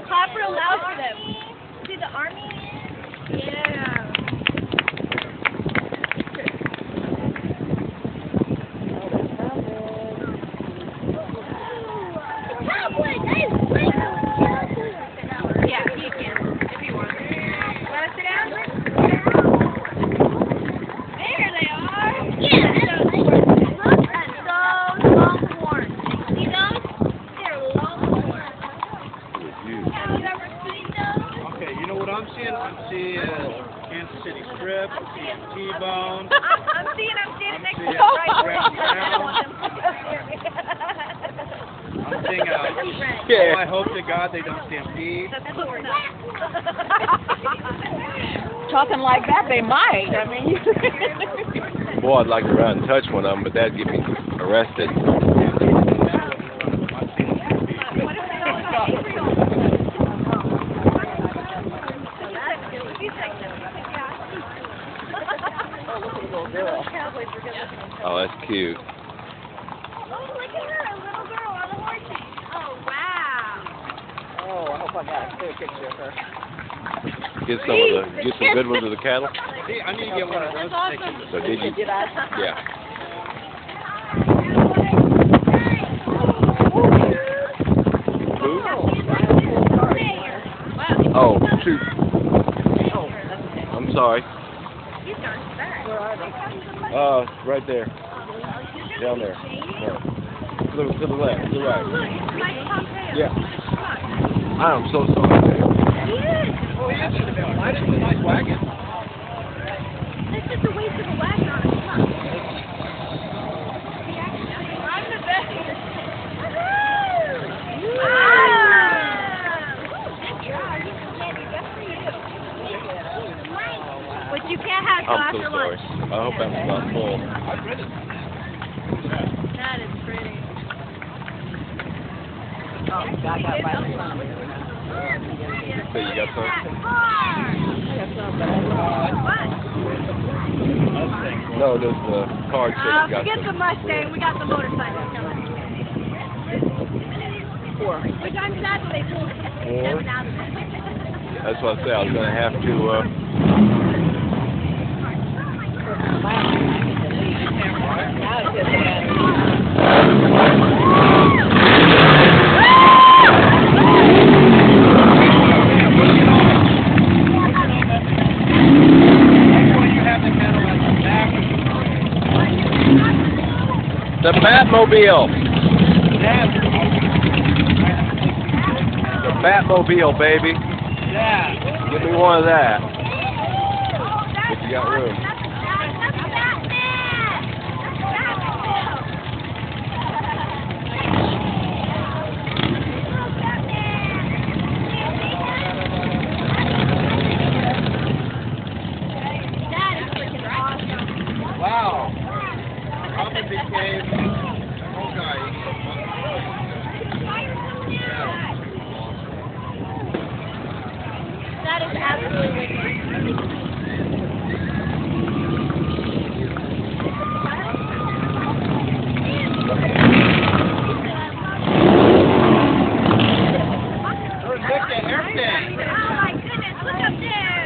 Clap real loud for them. See the army? Yeah. Yeah, you can, if you want. Want to sit down? There they are. Yeah. Look at those longhorns. See those? They're longhorns. Have you ever seen those? Okay, you know what I'm seeing? I'm seeing Kansas City strip. I'm seeing T-bone. I'm seeing them standing next to seeing the right. I'm seeing Yeah. I hope to God they don't stampede. That's what we're not. Talking like that, they might. I mean, Boy, I'd like to run and touch one of them, but that'd get me arrested. Oh, that's cute. Oh, look at her, a little girl on a horsey. Oh, wow. oh, I hope I got a clear picture of her. Get some good ones of the cattle. See, I need to get one of those. So did you? Did I? Yeah. Who? Oh, shoot. I'm sorry. Right there. Down there. No. To the left. To the right. Yeah. I am so sorry. He is. Oh, yeah, should have been. Why didn't the nice wagon? It's just a waste of a wagon on a truck. I'm the best. What you can't have till I'm so after sorry. lunch. I hope that was not full. That is pretty. Oh, God, got right in front of me. So you got some? No, there's the card said you got Forget the some. Mustang. We got the motorcycle coming. Which I'm sad that they pulled them out of it. That's what I said. I was going to have to. The Batmobile. The Batmobile, baby. Yeah. Give me one of that. If you got room. Wow. Robin became oh guy. That is absolutely wicked. Look at everything. Oh my goodness, look up there.